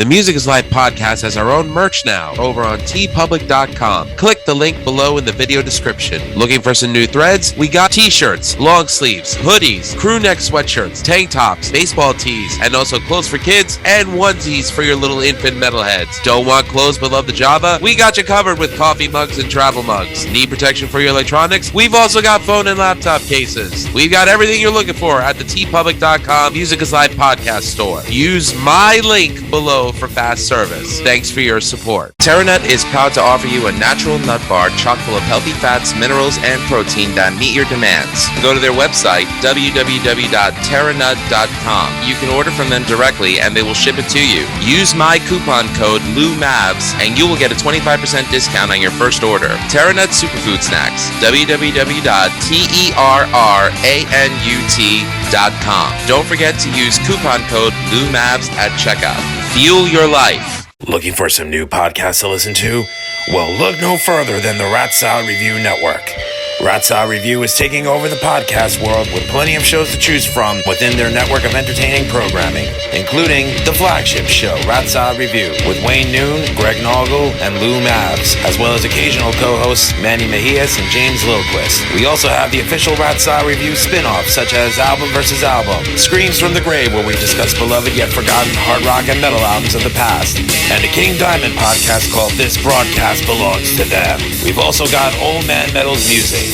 The Music is Life podcast has our own merch now over on tpublic.com. Click the link below in the video description. Looking for some new threads? We got t-shirts, long sleeves, hoodies, crew neck sweatshirts, tank tops, baseball tees, and also clothes for kids and onesies for your little infant metalheads. Don't want clothes but love the Java? We got you covered with coffee mugs and travel mugs. Need protection for your electronics? We've also got phone and laptop cases. We've got everything you're looking for at the tpublic.com Music is Life podcast store. Use my link below for fast service. Thanks for your support. TerraNut is proud to offer you a natural nut bar chock full of healthy fats, minerals, and protein that meet your demands. Go to their website, www.terranut.com. You can order from them directly and they will ship it to you. Use my coupon code LOUMAVS and you will get a 25% discount on your first order. TerraNut Superfood Snacks, www.terranut.com. Don't forget to use coupon code LOUMAVS at checkout. Fuel your life. Looking for some new podcasts to listen to? Well, look no further than the Rat's Eye Review Network. Rat's Eye Review is taking over the podcast world with plenty of shows to choose from within their network of entertaining programming, including the flagship show, Rat's Eye Review, with Wayne Noon, Greg Noggle, and Lou Mavs, as well as occasional co-hosts Manny Mejias and James Lilquist. We also have the official Rat's Eye Review spin-offs, such as Album vs. Album, Screams from the Grave, where we discuss beloved yet forgotten hard rock and metal albums of the past, and a King Diamond podcast called This Broadcast Belongs to Them. We've also got Old Man Metal's Musings,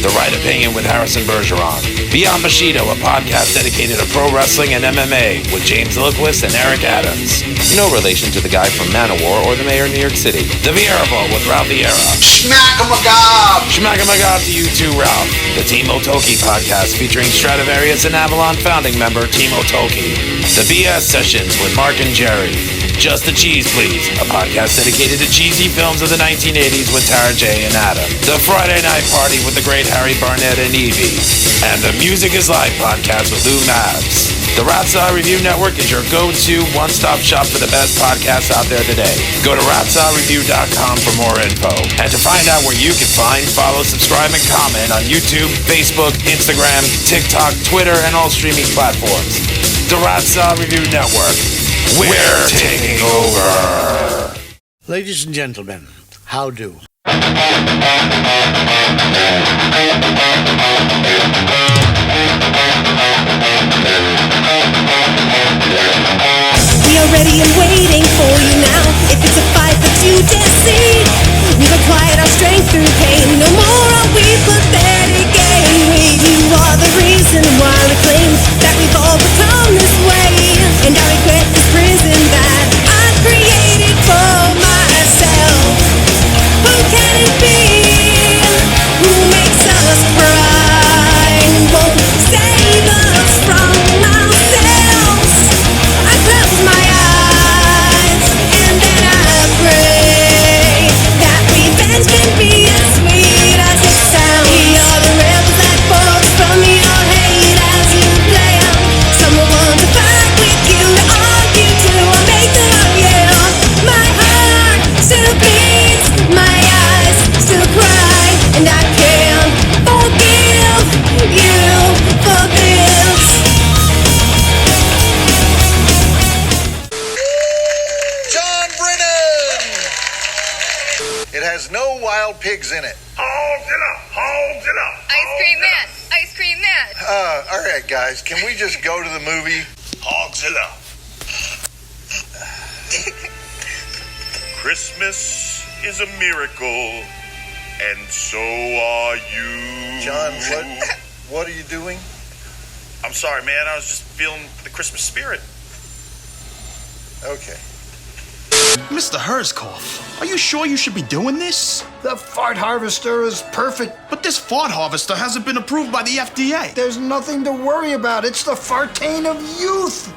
The Right Opinion with Harrison Bergeron, Beyond Bushido, a podcast dedicated to pro wrestling and MMA with James Lilquist and Eric Adams. No relation to the guy from Manowar or the mayor of New York City. The Vieira Vault with Ralph Vieira. Schmack-a-magob! Schmack-a-magob to you too, Ralph. The Timo Tolkki podcast featuring Stradivarius and Avalon founding member Timo Tolkki. The BS Sessions with Mark and Jerry. Just the Cheese Please, a podcast dedicated to cheesy films of the 1980s with Tara J and Adam. The Friday Night Party with the great Harry Barnett and Evie. And the Music is Life podcast with Lou Mavs. The Rat's Eye Review Network is your go-to one-stop shop for the best podcasts out there today. Go to ratseyeReview.com for more info. And to find out where you can find, follow, subscribe, and comment on YouTube, Facebook, Instagram, TikTok, Twitter, and all streaming platforms. The Rat's Eye Review Network. We're taking over. Ladies and gentlemen, how do? We are ready and waiting for you now. If it's a fight that you deceive, we've acquired our strength through pain. No more are we pathetic game. You are the reason why we claim that we've all become this way. And I regret this prison that I created for myself. Who can it be? Who makes us cry? Who won't save us from ourselves? I close my eyes and then I pray that revenge can be as sweet as it sounds. We are the rebels that force from your hate as you play out. Someone to fight with you, to argue to, or make them up, yeah. My heart still beats, my eyes still cry, and I can't forgive you for this. John Brennan! It has no wild pigs in it. Ice cream man! Ice cream man! All right, guys, can we just go to the movie? Hogzilla. Christmas is a miracle, and so are you. John, what are you doing? I'm sorry, man. I was just feeling the Christmas spirit. Okay. Mr. Herzkoff, are you sure you should be doing this? The fart harvester is perfect. But this fart harvester hasn't been approved by the FDA. There's nothing to worry about. It's the fartain of youth.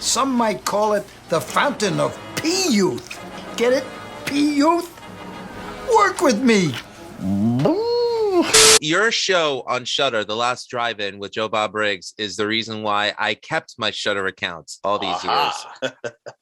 Some might call it the fountain of pea youth. Get it? Pea youth? Work with me. Your show on Shudder, The Last Drive-In with Joe Bob Briggs, is the reason why I kept my Shudder account all these years.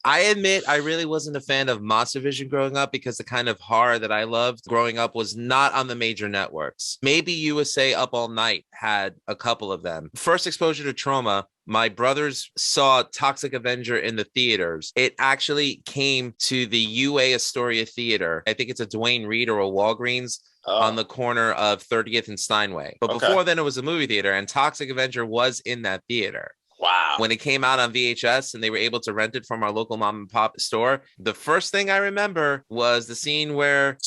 I admit I really wasn't a fan of Monster Vision growing up because the kind of horror that I loved growing up was not on the major networks. Maybe USA Up All Night had a couple of them. First exposure to Troma My brothers saw Toxic Avenger in the theaters. It actually came to the UA Astoria Theater. I think it's a Duane Reade or a Walgreens on the corner of 30th and Steinway. But before then, it was a movie theater, and Toxic Avenger was in that theater. Wow. When it came out on VHS and they were able to rent it from our local mom and pop store, the first thing I remember was the scene where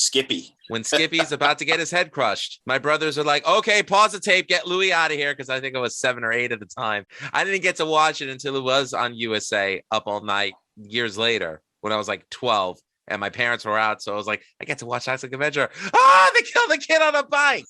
when Skippy's about to get his head crushed. My brothers are like, okay, pause the tape, get Louis out of here, because I think I was 7 or 8 at the time. I didn't get to watch it until it was on USA Up All Night years later when I was like 12. And my parents were out, so I was like, I get to watch Toxic Avenger. They killed the kid on a bike.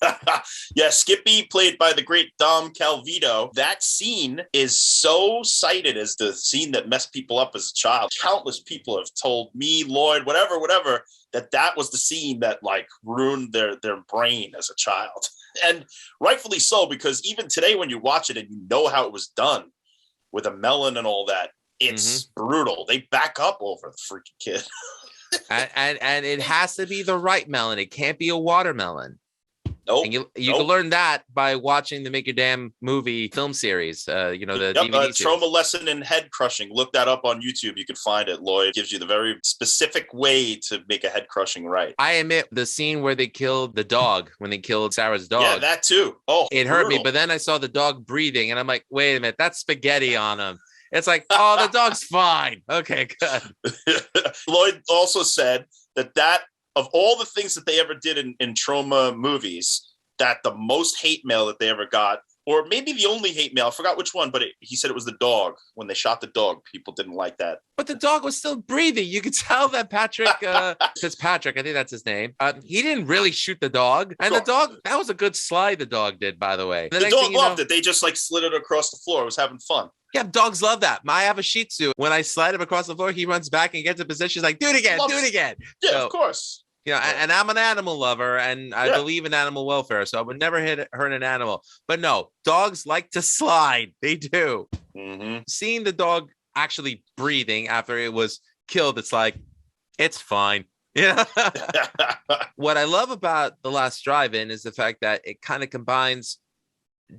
Yeah, Skippy, played by the great Dom Calvito. That scene is so cited as the scene that messed people up as a child. Countless people have told me, Lloyd, whatever, that was the scene that like ruined their brain as a child. And rightfully so, because even today when you watch it and you know how it was done with a melon and all that, it's brutal. They back up over the freaking kid. and it has to be the right melon. It can't be a watermelon. Nope. And you can learn that by watching the Make Your Damn Movie film series. The DVD series. Troma lesson in head crushing. Look that up on YouTube. You can find it. Lloyd gives you the very specific way to make a head crushing right. I admit the scene where they killed the dog, when they killed Sarah's dog. Yeah, that too. Oh, it hurt me. But then I saw the dog breathing, and I'm like, wait a minute, that's spaghetti on him. It's like, oh, the dog's fine. Okay, good. Lloyd also said that of all the things that they ever did in Troma movies, that the most hate mail that they ever got, or maybe the only hate mail, I forgot which one, but he said it was the dog. When they shot the dog, people didn't like that. But the dog was still breathing. You could tell that Patrick Fitzpatrick, I think that's his name, he didn't really shoot the dog. And the dog, that was a good slide the dog did, by the way. The dog loved it. They just like slid it across the floor. It was having fun. Yeah, dogs love that. I have a Shih Tzu. When I slide him across the floor, he runs back and gets in position. He's like, do it again, do it again. Yeah, so, of course. And I'm an animal lover, and I believe in animal welfare, so I would never hurt an animal. But no, dogs like to slide. They do. Mm-hmm. Seeing the dog actually breathing after it was killed, it's like, it's fine. Yeah. What I love about The Last Drive-In is the fact that it kind of combines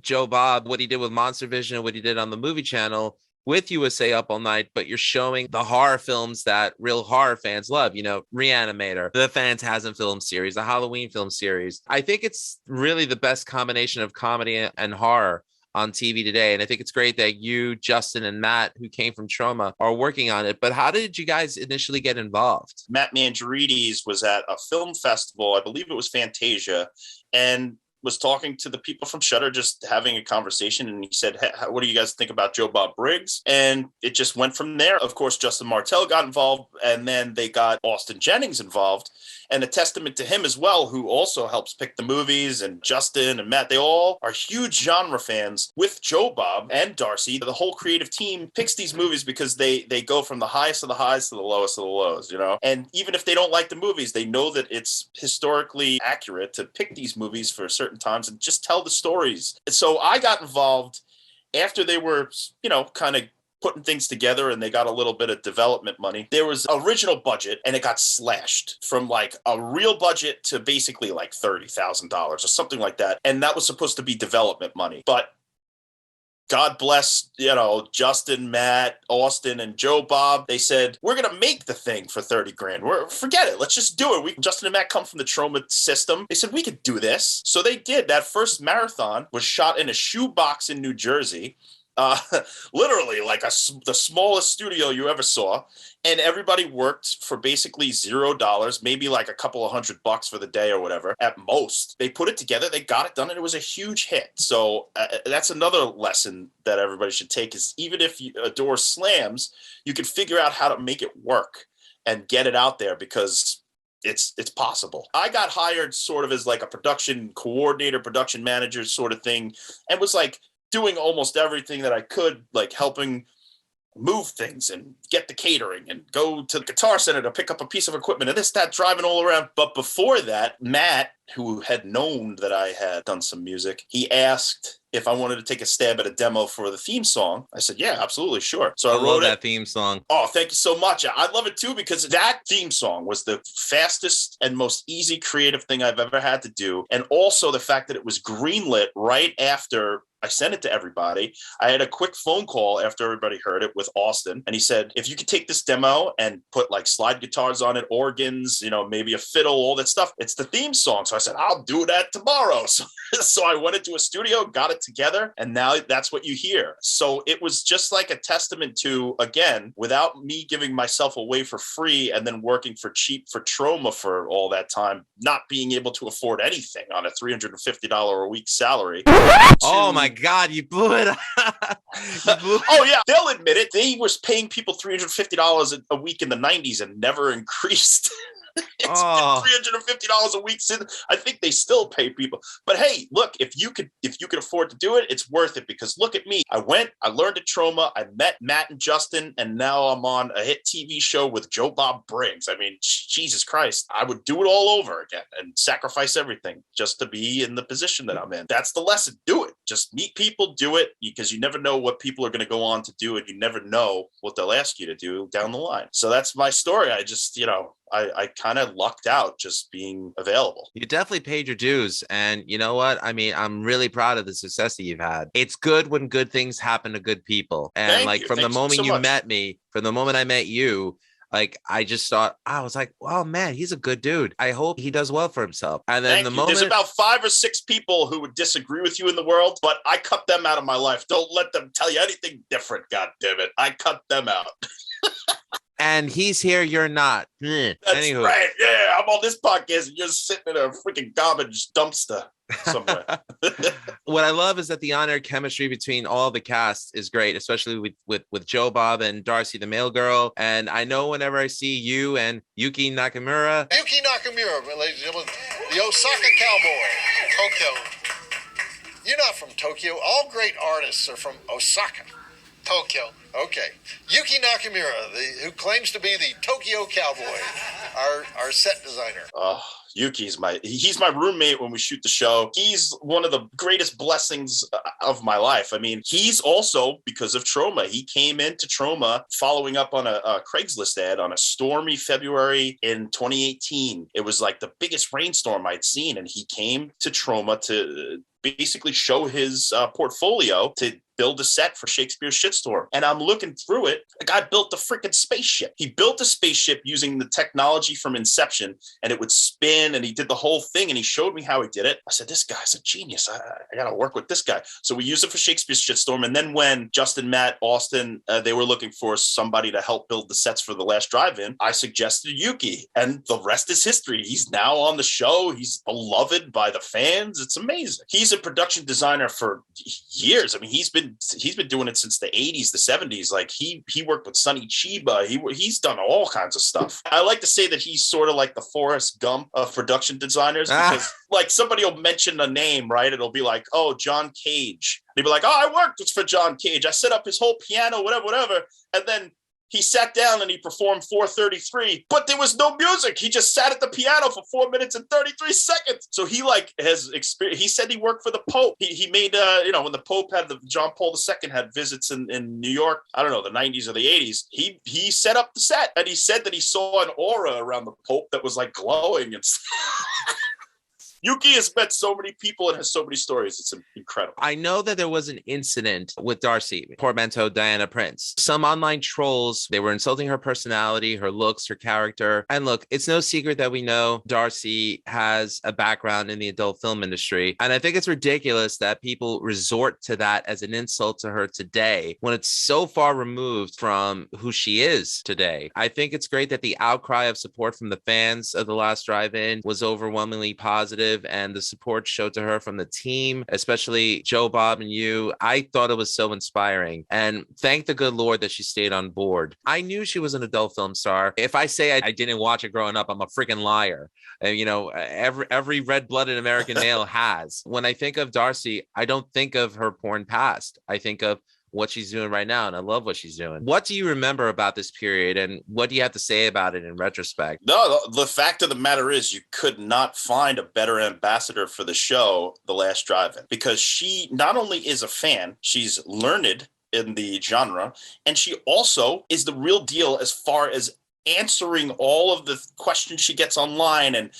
Joe Bob, what he did with Monster Vision and what he did on the movie channel with USA Up All Night, but you're showing the horror films that real horror fans love, Reanimator, the Phantasm film series, the Halloween film series. I think it's really the best combination of comedy and horror on TV today. And I think it's great that you, Justin, and Matt, who came from Troma, are working on it. But how did you guys initially get involved? Matt Mangiarides was at a film festival, I believe it was Fantasia, and was talking to the people from Shudder, just having a conversation, and he said, hey, what do you guys think about Joe Bob Briggs? And it just went from there. Of course, Justin Martell got involved, and then they got Austin Jennings involved, and a testament to him as well, who also helps pick the movies, and Justin and Matt, they all are huge genre fans with Joe Bob and Darcy. The whole creative team picks these movies because they go from the highest of the highs to the lowest of the lows, and even if they don't like the movies, they know that it's historically accurate to pick these movies for certain times and just tell the stories. And so I got involved after they were, kind of putting things together and they got a little bit of development money. There was original budget and it got slashed from like a real budget to basically like $30,000 or something like that. And that was supposed to be development money. But God bless, Justin, Matt, Austin, and Joe Bob. They said, we're going to make the thing for 30 grand. Forget it. Let's just do it. Justin and Matt come from the Troma system. They said, we could do this. So they did. That first marathon was shot in a shoebox in New Jersey. Literally like the smallest studio you ever saw. And everybody worked for basically $0, maybe like a couple of $100 for the day or whatever at most. They put it together, they got it done, and it was a huge hit. So that's another lesson that everybody should take is even if a door slams, you can figure out how to make it work and get it out there because it's possible. I got hired sort of as like a production coordinator, production manager sort of thing, and was like doing almost everything that I could, like helping move things and get the catering and go to the Guitar Center to pick up a piece of equipment and this, that, driving all around. But before that, Matt, who had known that I had done some music, he asked if I wanted to take a stab at a demo for the theme song. I said, yeah, absolutely, sure. So I wrote that theme song. Oh, thank you so much. I love it too, because that theme song was the fastest and most easy creative thing I've ever had to do. And also the fact that it was greenlit right after I I sent it to everybody. I had a quick phone call after everybody heard it with Austin. And he said, if you could take this demo and put like slide guitars on it, organs, maybe a fiddle, all that stuff, it's the theme song. So I said, I'll do that tomorrow. So I went into a studio, got it together, and now that's what you hear. So it was just like a testament to, again, without me giving myself away for free and then working for cheap for Troma for all that time, not being able to afford anything on a $350 a week salary. Oh my God, you blew it. Oh yeah, they'll admit it. They was paying people $350 a week in the 90s and never increased. It's been $350 a week since. I think they still pay people. But hey, look, if you could afford to do it, it's worth it, because look at me. I learned at Troma, I met Matt and Justin, and now I'm on a hit TV show with Joe Bob Briggs. I mean, Jesus Christ, I would do it all over again and sacrifice everything just to be in the position that I'm in. That's the lesson. Do it. Just meet people, do it, because you never know what people are going to go on to do, and you never know what they'll ask you to do down the line. So that's my story. I just, I kind of lucked out just being available. You definitely paid your dues. And you know what? I mean, I'm really proud of the success that you've had. It's good when good things happen to good people. And from the moment you met me, from the moment I met you, like, I just thought, I was like, oh man, he's a good dude. I hope he does well for himself. And then there's about 5 or 6 people who would disagree with you in the world, but I cut them out of my life. Don't let them tell you anything different. God damn it. I cut them out. And he's here, you're not. That's right. Yeah, I'm on this podcast and you're sitting in a freaking garbage dumpster somewhere. What I love is that the on-air chemistry between all the cast is great, especially with Joe Bob and Darcy, the mail girl. And I know whenever I see you and Yuki Nakamura, ladies and gentlemen, the Osaka Cowboy, Tokyo. You're not from Tokyo. All great artists are from Osaka. Tokyo. Okay. Yuki Nakamura, who claims to be the Tokyo Cowboy, our set designer. Yuki's he's my roommate when we shoot the show. He's one of the greatest blessings of my life. I mean, he's also, because of Troma, he came into Troma following up on a Craigslist ad on a stormy February in 2018. It was like the biggest rainstorm I'd seen, and he came to Troma to basically show his portfolio to build a set for Shakespeare's Shitstorm. And I'm looking through it. The guy built a freaking spaceship. He built a spaceship using the technology from Inception, and it would spin, and he did the whole thing, and he showed me how he did it. I said, this guy's a genius. I got to work with this guy. So we used it for Shakespeare's Shitstorm. And then when Justin, Matt, Austin, they were looking for somebody to help build the sets for The Last Drive-In, I suggested Yuki, and the rest is history. He's now on the show. He's beloved by the fans. It's amazing. He's a production designer for years. I mean, he's been doing it since the 80s, the 70s. Like he worked with Sonny Chiba. He's done all kinds of stuff. I like to say that he's sort of like the Forrest Gump of production designers, because like somebody will mention a name, right? It'll be like, oh, John Cage. And he'll be like, oh, I worked for John Cage. I set up his whole piano, whatever. And then he sat down and he performed 4:33, but there was no music. He just sat at the piano for 4 minutes and 33 seconds. So he has experience. He said he worked for the Pope. He made, when the Pope had John Paul II had visits in New York, I don't know, the 90s or the 80s. He set up the set, and he said that he saw an aura around the Pope that was like glowing and stuff. Yuki has met so many people and has so many stories. It's incredible. I know that there was an incident with Darcy, portmanteau Diana Prince. Some online trolls, they were insulting her personality, her looks, her character. And look, it's no secret that we know Darcy has a background in the adult film industry. And I think it's ridiculous that people resort to that as an insult to her today when it's so far removed from who she is today. I think it's great that the outcry of support from the fans of The Last Drive-In was overwhelmingly positive, and the support showed to her from the team, especially Joe, Bob, and you. I thought it was so inspiring, and thank the good Lord that she stayed on board. I knew she was an adult film star. If I say I didn't watch it growing up, I'm a freaking liar. Every red-blooded American male has. When I think of Darcy, I don't think of her porn past. I think of what she's doing right now, and I love what she's doing. What do you remember about this period, and what do you have to say about it in retrospect? No, the fact of the matter is you could not find a better ambassador for the show, The Last Drive-In, because she not only is a fan, she's learned in the genre, and she also is the real deal as far as answering all of the questions she gets online and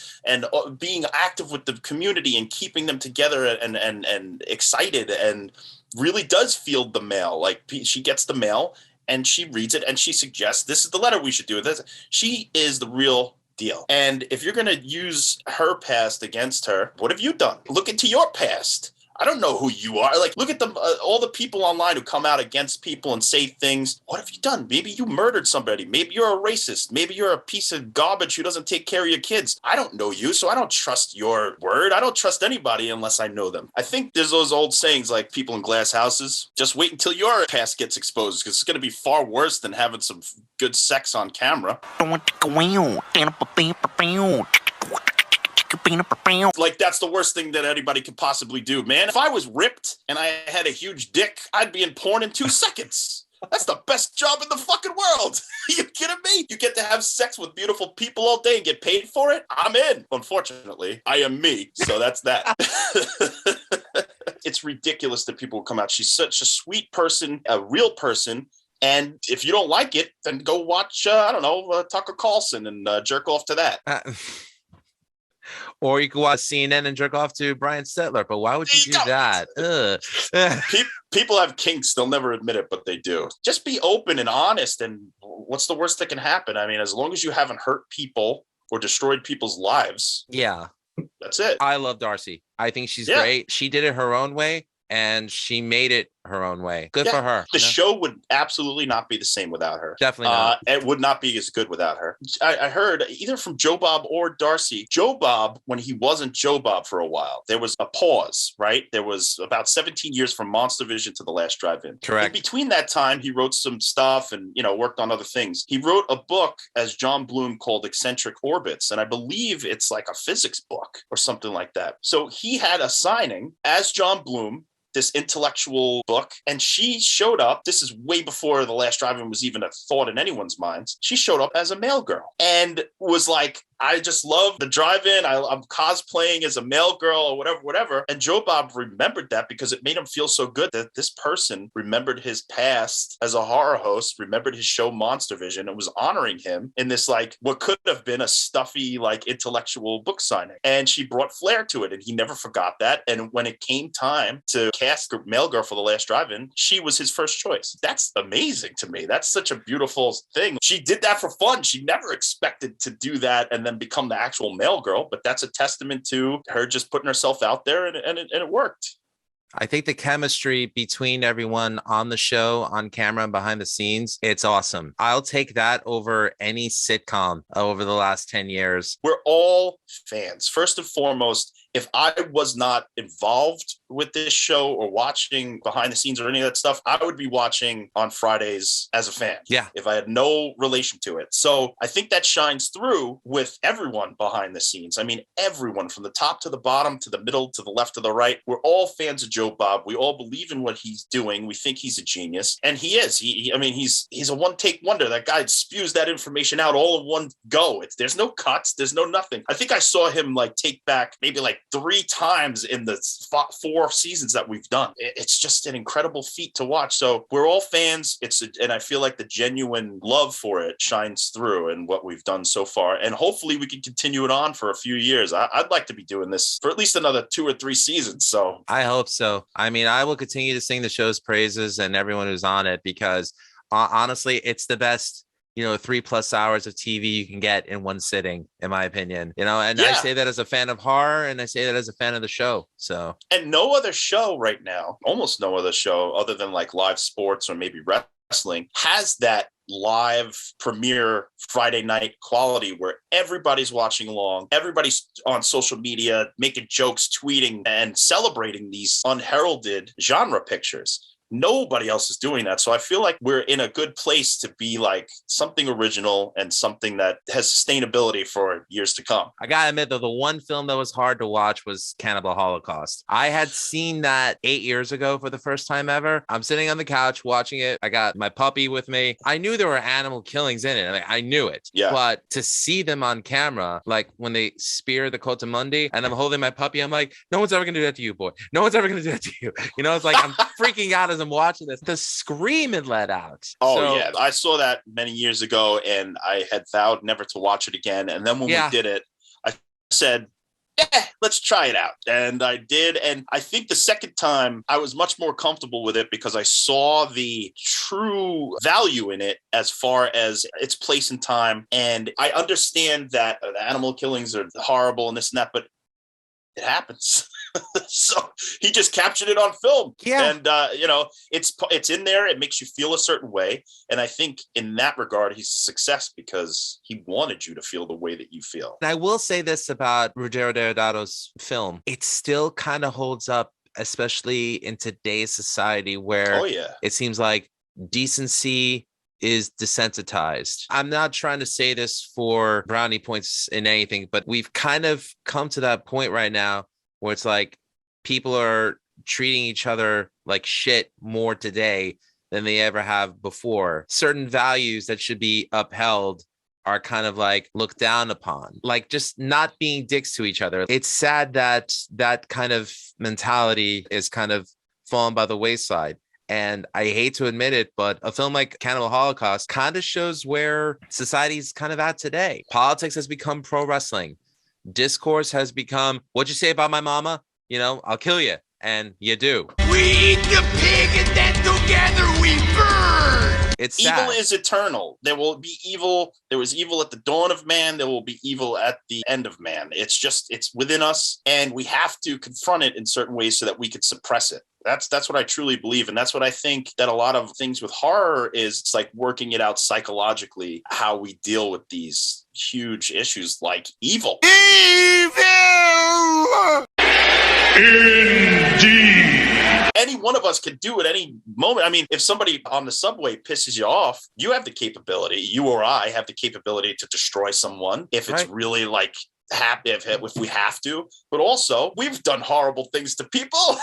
being active with the community and keeping them together and excited. And really does field the mail. Like she gets the mail and she reads it and she suggests this is the letter we should do. This she is the real deal. And if you're going to use her past against her, what have you done? Look into your past. I don't know who you are. Like, look at them, all the people online who come out against people and say things. What have you done? Maybe you murdered somebody. Maybe you're a racist. Maybe you're a piece of garbage who doesn't take care of your kids. I don't know you, so I don't trust your word. I don't trust anybody unless I know them. I think there's those old sayings like people in glass houses. Just wait until your past gets exposed because it's going to be far worse than having some good sex on camera. Like, that's the worst thing that anybody could possibly do, man. If I was ripped and I had a huge dick, I'd be in porn in 2 seconds. That's the best job in the fucking world. You kidding me? You get to have sex with beautiful people all day and get paid for it? I'm in. Unfortunately, I am me. So that's that. It's ridiculous that people come out. She's such a sweet person, a real person. And if you don't like it, then go watch, Tucker Carlson and jerk off to that. Or you could watch CNN and jerk off to Brian Stetler. But why would you do that? People have kinks. They'll never admit it, but they do. Just be open and honest. And what's the worst that can happen? I mean, as long as you haven't hurt people or destroyed people's lives. Yeah. That's it. I love Darcy. I think she's great. She did it her own way. And she made it her own way. Good for her. The show would absolutely not be the same without her. Definitely not. It would not be as good without her. I heard either from Joe Bob or Darcy. Joe Bob, when he wasn't Joe Bob for a while, there was a pause, right? There was about 17 years from Monster Vision to The Last Drive-In. Correct. In between that time, he wrote some stuff and, worked on other things. He wrote a book as John Bloom called Eccentric Orbits. And I believe it's like a physics book or something like that. So he had a signing as John Bloom, this intellectual book, and she showed up. This is way before The Last Drive-In was even a thought in anyone's minds. She showed up as a male girl and was like, I just love the drive-in. I'm cosplaying as a male girl or whatever. And Joe Bob remembered that because it made him feel so good that this person remembered his past as a horror host, remembered his show Monster Vision, and was honoring him in this, like, what could have been a stuffy, like, intellectual book signing. And she brought flair to it, and he never forgot that. And when it came time to cast a male girl for The Last Drive-In, she was his first choice. That's amazing to me. That's such a beautiful thing. She did that for fun. She never expected to do that and then become the actual male girl, but that's a testament to her just putting herself out there, and it worked. I think the chemistry between everyone on the show, on camera and behind the scenes, it's awesome. I'll take that over any sitcom over the last 10 years. We're all fans. First and foremost, if I was not involved with this show or watching behind the scenes or any of that stuff, I would be watching on Fridays as a fan. Yeah. If I had no relation to it. So I think that shines through with everyone behind the scenes. I mean, everyone from the top to the bottom, to the middle, to the left, to the right. We're all fans of Joe Bob. We all believe in what he's doing. We think he's a genius. And he is. He's a one-take wonder. That guy spews that information out all in one go. There's no cuts. There's no nothing. I think I saw him take back maybe 3 times in the 4 seasons that we've done. It's just an incredible feat to watch. So we're all fans. And I feel like the genuine love for it shines through in what we've done so far. And hopefully we can continue it on for a few years. I'd like to be doing this for at least another 2 or 3 seasons. So I hope so. I mean, I will continue to sing the show's praises and everyone who's on it because honestly, it's the best 3+ hours of TV you can get in one sitting, in my opinion, and I say that as a fan of horror and I say that as a fan of the show. So, and no other show right now, almost no other show other than live sports or maybe wrestling has that live premiere Friday night quality where everybody's watching along. Everybody's on social media, making jokes, tweeting and celebrating these unheralded genre pictures. Nobody else is doing that. So I feel like we're in a good place to be something original and something that has sustainability for years to come. I gotta admit, though, the one film that was hard to watch was Cannibal Holocaust. I had seen that 8 years ago for the first time ever. I'm sitting on the couch watching it. I got my puppy with me. I knew there were animal killings in it. I knew it. Yeah. But to see them on camera, when they spear the Cotamundi and I'm holding my puppy, I'm like, no one's ever gonna do that to you, boy. No one's ever gonna do that to you. It's like I'm freaking out as I'm watching this. The scream it let out. Yeah, I saw that many years ago and I had vowed never to watch it again. And then when we did it, I said, yeah, let's try it out. And I did. And I think the second time I was much more comfortable with it because I saw the true value in it as far as its place in time. And I understand that the animal killings are horrible and this and that, but it happens. So he just captured it on film. Yeah. And, it's in there. It makes you feel a certain way. And I think in that regard, he's a success because he wanted you to feel the way that you feel. And I will say this about Ruggero Deodato's film. It still kind of holds up, especially in today's society where it seems like decency is desensitized. I'm not trying to say this for brownie points in anything, but we've kind of come to that point right now where it's like people are treating each other like shit more today than they ever have before. Certain values that should be upheld are kind of like looked down upon, like just not being dicks to each other. It's sad that that kind of mentality is kind of fallen by the wayside. And I hate to admit it, but a film like Cannibal Holocaust kind of shows where society's kind of at today. Politics has become pro wrestling. Discourse has become, what'd you say about my mama? You know, I'll kill you. And you do. We eat the pig and then together we burn. It's sad. Evil is eternal. There will be evil. There was evil at the dawn of man. There will be evil at the end of man. It's within us, and we have to confront it in certain ways so that we could suppress it. That's what I truly believe. And that's what I think that a lot of things with horror is. It's like working it out psychologically, how we deal with these huge issues like evil. Evil! Indeed. Any one of us could do at any moment. I mean, if somebody on the subway pisses you off, you have the capability, you or I have the capability to destroy someone if it's really like happy, if we have to. But also, we've done horrible things to people.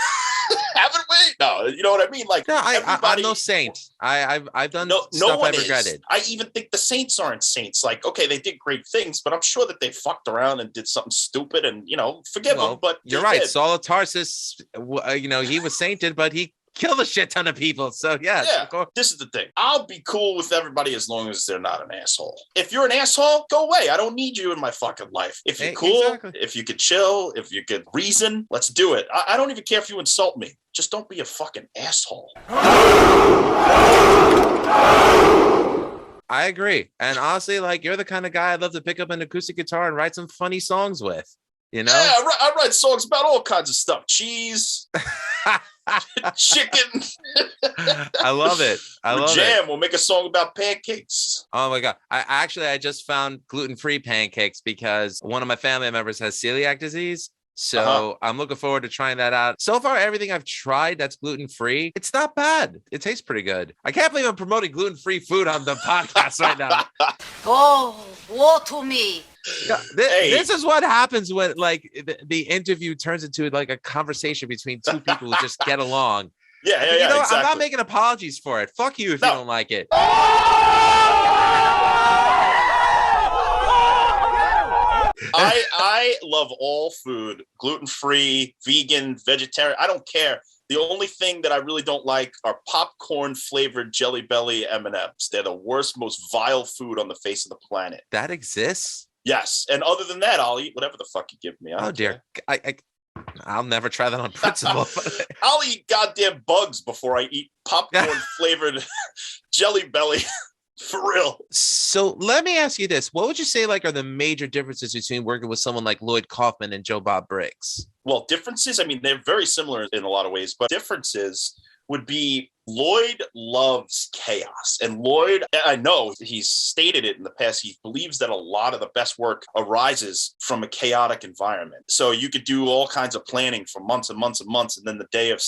Haven't we? No, you know what I mean? Like, no, I'm no saint. I've done stuff I regretted. I even think the saints aren't saints. Like, okay, they did great things, but I'm sure that they fucked around and did something stupid, and forgive them. But you're right. Saul of Tarsus, he was sainted, but he killed a shit ton of people. So yeah. This is the thing. I'll be cool with everybody as long as they're not an asshole. If you're an asshole, go away. I don't need you in my fucking life. If you're cool, if you could chill, if you could reason, let's do it. I don't even care if you insult me. Just don't be a fucking asshole. I agree. And honestly, like, you're the kind of guy I'd love to pick up an acoustic guitar and write some funny songs with, Yeah, I write songs about all kinds of stuff. Cheese. Chicken. I love it. Jam. We'll make a song about pancakes. Oh my god! I just found gluten-free pancakes because one of my family members has celiac disease. So I'm looking forward to trying that out. So far, everything I've tried that's gluten-free, it's not bad. It tastes pretty good. I can't believe I'm promoting gluten-free food on the podcast right now. Oh, woe to me. This is what happens when the interview turns into like a conversation between two people who just get along. Yeah, exactly. I'm not making apologies for it. Fuck you if you don't like it. I love all food, gluten-free, vegan, vegetarian. I don't care. The only thing that I really don't like are popcorn-flavored Jelly Belly M&Ms. They're the worst, most vile food on the face of the planet. That exists? Yes. And other than that, I'll eat whatever the fuck you give me. Oh, dear. I'll never try that on principle. I'll eat goddamn bugs before I eat popcorn-flavored Jelly Belly. For real. So let me ask you this. What would you say are the major differences between working with someone like Lloyd Kaufman and Joe Bob Briggs? Well, differences, I mean, they're very similar in a lot of ways, but differences would be Lloyd loves chaos. And Lloyd, I know he's stated it in the past, he believes that a lot of the best work arises from a chaotic environment. So you could do all kinds of planning for months and months and months. And then the day of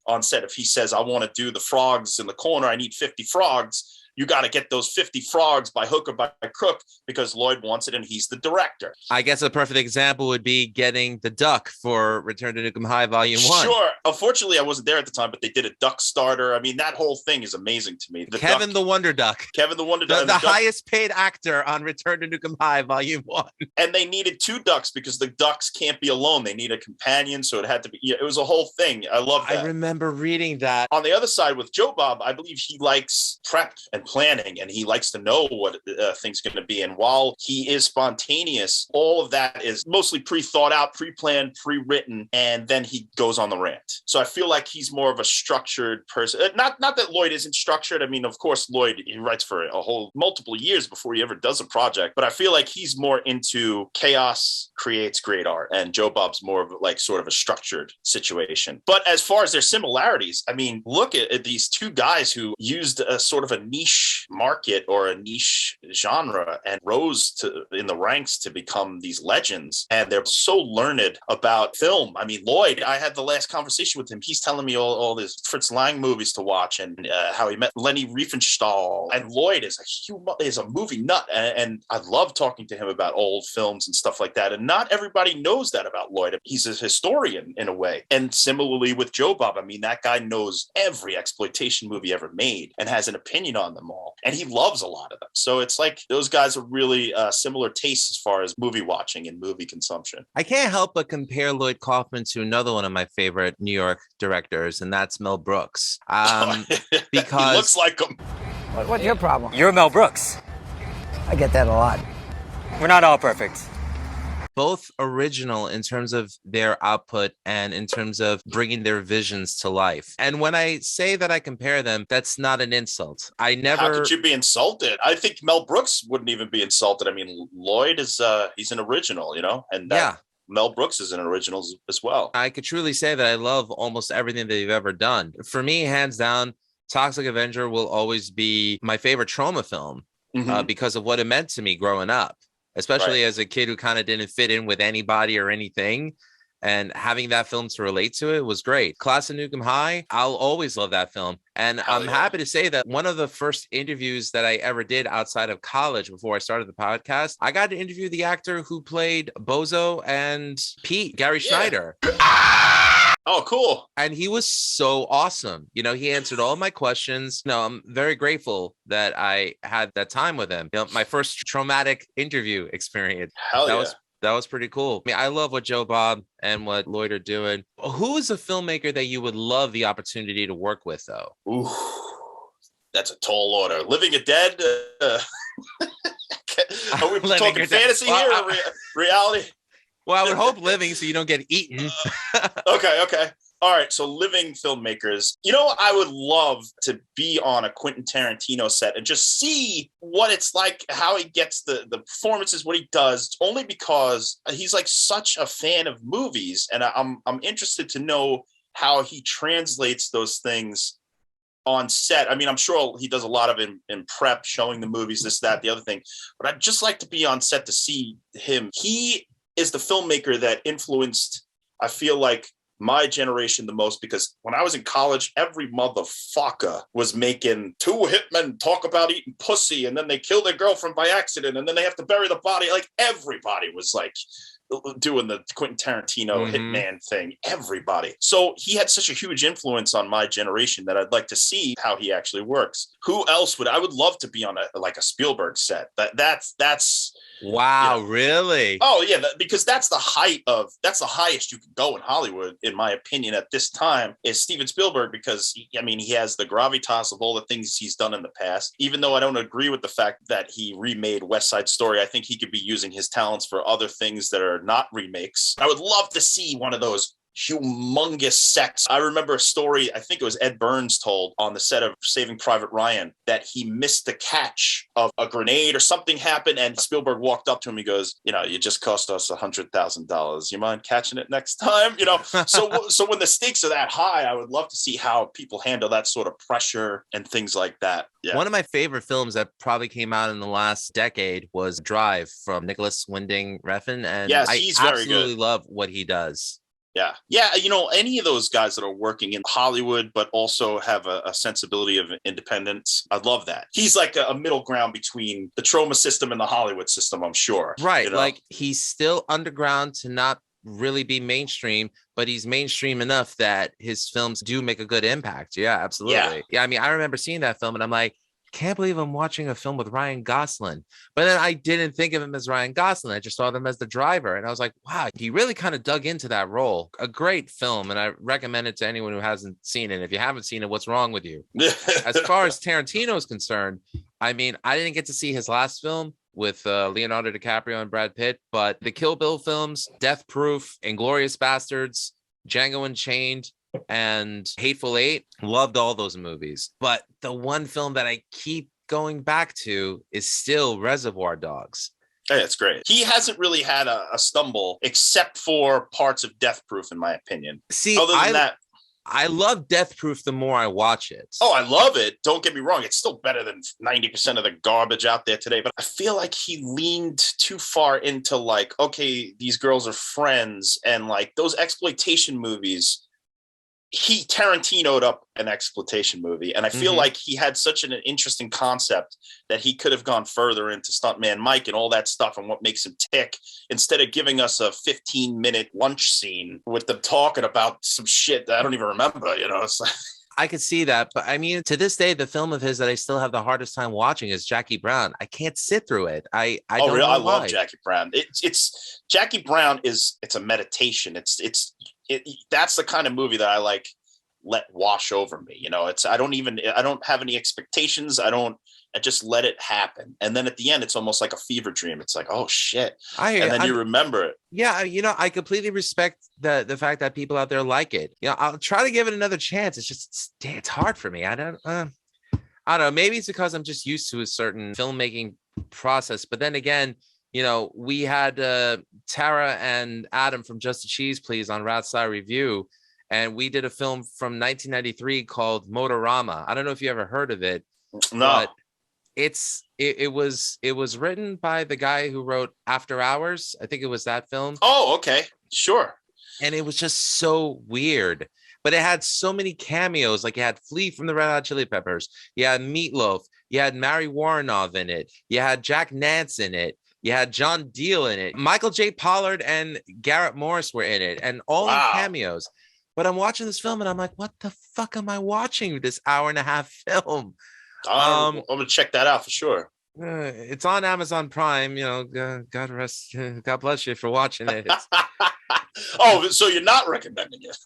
on set, if he says, I want to do the frogs in the corner, I need 50 frogs. You got to get those 50 frogs by hook or by crook because Lloyd wants it and he's the director. I guess a perfect example would be getting the duck for Return to Nukem High Volume 1. Sure. Unfortunately, I wasn't there at the time, but they did a duck starter. I mean, that whole thing is amazing to me. Kevin the Wonder Duck. Kevin the Wonder Duck. The highest paid actor on Return to Nukem High Volume 1. And they needed 2 ducks because the ducks can't be alone. They need a companion, so it had to be. It was a whole thing. I love that. I remember reading that. On the other side with Joe Bob, I believe he likes prep and and planning, and he likes to know what things going to be. And while he is spontaneous, all of that is mostly pre-thought out, pre-planned, pre-written, and then he goes on the rant. So I feel like he's more of a structured person. Not that Lloyd isn't structured. I mean, of course, Lloyd, he writes for a whole multiple years before he ever does a project, but I feel like he's more into chaos creates great art, and Joe Bob's more of like sort of a structured situation. But as far as their similarities, I mean, look at these two guys who used a sort of a niche market or a niche genre and rose in the ranks to become these legends. And they're so learned about film. I mean, Lloyd, I had the last conversation with him. He's telling me all these Fritz Lang movies to watch, and how he met Leni Riefenstahl. And Lloyd is a movie nut. And I love talking to him about old films and stuff like that. And not everybody knows that about Lloyd. He's a historian in a way. And similarly with Joe Bob, I mean, that guy knows every exploitation movie ever made and has an opinion on them all. And he loves a lot of them. So it's like those guys are really similar tastes as far as movie watching and movie consumption. I can't help but compare Lloyd Kaufman to another one of my favorite New York directors, and that's Mel Brooks. Because he looks like him. What's your problem? You're Mel Brooks. I get that a lot. We're not all perfect. Both original in terms of their output and in terms of bringing their visions to life. And when I say that I compare them, that's not an insult. How could you be insulted? I think Mel Brooks wouldn't even be insulted. I mean, Lloyd is he's an original, you know, and Mel Brooks is an original as well. I could truly say that I love almost everything that they've ever done. For me, hands down, Toxic Avenger will always be my favorite Troma film because of what it meant to me growing up. Especially as a kid who kind of didn't fit in with anybody or anything, and having that film to relate to it was great. Class of Nuke 'Em High, I'll always love that film. And I'm happy to say that one of the first interviews that I ever did outside of college before I started the podcast, I got to interview the actor who played Bozo and Pete, Gary Schneider. Oh, cool. And he was so awesome. You know, he answered all my questions. No, I'm very grateful that I had that time with him. You know, my first traumatic interview experience. That was pretty cool. I mean, I love what Joe Bob and what Lloyd are doing. Who is a filmmaker that you would love the opportunity to work with, though? Ooh, that's a tall order. Living or Dead? Are we talking fantasy here or reality? Well, I would hope living so you don't get eaten. Okay. All right. So living filmmakers, you know, I would love to be on a Quentin Tarantino set and just see what it's like, how he gets the performances, what he does, only because he's like such a fan of movies. And I'm interested to know how he translates those things on set. I mean, I'm sure he does a lot of in prep, showing the movies, this, that, the other thing. But I'd just like to be on set to see him. He is the filmmaker that influenced, I feel like, my generation the most, because when I was in college, every motherfucker was making two hitmen talk about eating pussy, and then they kill their girlfriend by accident, and then they have to bury the body. Like, everybody was like doing the Quentin Tarantino hitman thing. Everybody. So he had such a huge influence on my generation that I'd like to see how he actually works. Who else I would love to be on a Spielberg set. That's wow, you know. Really? Oh yeah, because that's the highest you can go in Hollywood, in my opinion, at this time, is Steven Spielberg, because he has the gravitas of all the things he's done in the past. Even though I don't agree with the fact that he remade West Side Story, I think he could be using his talents for other things that are not remakes. I would love to see one of those humongous sets. I remember a story, I think it was Ed Burns told on the set of Saving Private Ryan, that he missed the catch of a grenade or something happened, and Spielberg walked up to him. He goes, you know, you just cost us $100,000. You mind catching it next time? You know, so when the stakes are that high, I would love to see how people handle that sort of pressure and things like that. Yeah. One of my favorite films that probably came out in the last decade was Drive from Nicholas Winding Refn, and yes, he's very good. Absolutely love what he does. Yeah. You know, any of those guys that are working in Hollywood, but also have a sensibility of independence, I love that. He's like a middle ground between the Troma system and the Hollywood system, I'm sure. Right. You know? Like, he's still underground to not really be mainstream, but he's mainstream enough that his films do make a good impact. Yeah, absolutely. Yeah, I mean, I remember seeing that film and I'm like, can't believe I'm watching a film with Ryan Gosling. But then I didn't think of him as Ryan Gosling. I just saw them as the driver. And I was like, wow, he really kind of dug into that role. A great film. And I recommend it to anyone who hasn't seen it. If you haven't seen it, what's wrong with you? As far as Tarantino is concerned, I mean, I didn't get to see his last film with Leonardo DiCaprio and Brad Pitt, but the Kill Bill films, Death Proof, Inglourious Bastards, Django Unchained, and Hateful Eight, loved all those movies. But the one film that I keep going back to is still Reservoir Dogs. Yeah, it's great. He hasn't really had a stumble except for parts of Death Proof, in my opinion. See, other than that, I love Death Proof the more I watch it. Oh, I love it. Don't get me wrong. It's still better than 90% of the garbage out there today. But I feel like he leaned too far into like, okay, these girls are friends. And like those exploitation movies, he Tarantino'd up an exploitation movie. And I feel like he had such an interesting concept that he could have gone further into Stuntman Mike and all that stuff and what makes him tick, instead of giving us a 15-minute lunch scene with them talking about some shit that I don't even remember, you know. It's like, I could see that. But I mean, to this day, the film of his that I still have the hardest time watching is Jackie Brown. I can't sit through it. I don't know I why. love Jackie Brown. It's Jackie Brown it's a meditation. That's the kind of movie that I like let wash over me. You know, I don't have any expectations. I just let it happen. And then at the end, it's almost like a fever dream. It's like, oh shit. You remember it. Yeah. You know, I completely respect the fact that people out there like it. You know, I'll try to give it another chance. It's just, it's hard for me. I don't know. Maybe it's because I'm just used to a certain filmmaking process. But then again, you know, we had Tara and Adam from Just a Cheese Please on Ratsai Review, and we did a film from 1993 called Motorama. I don't know if you ever heard of it. No. But it was written by the guy who wrote After Hours. I think it was that film. Oh, okay. Sure. And it was just so weird. But it had so many cameos. Like you had Flea from the Red Hot Chili Peppers. You had Meatloaf. You had Mary Warrenov in it. You had Jack Nance in it. You had John Deal in it. Michael J. Pollard and Garrett Morris were in it, and all the cameos. But I'm watching this film and I'm like, what the fuck am I watching this hour and a half film? I'm gonna check that out for sure. It's on Amazon Prime. You know, God bless you for watching it. Oh, so you're not recommending it?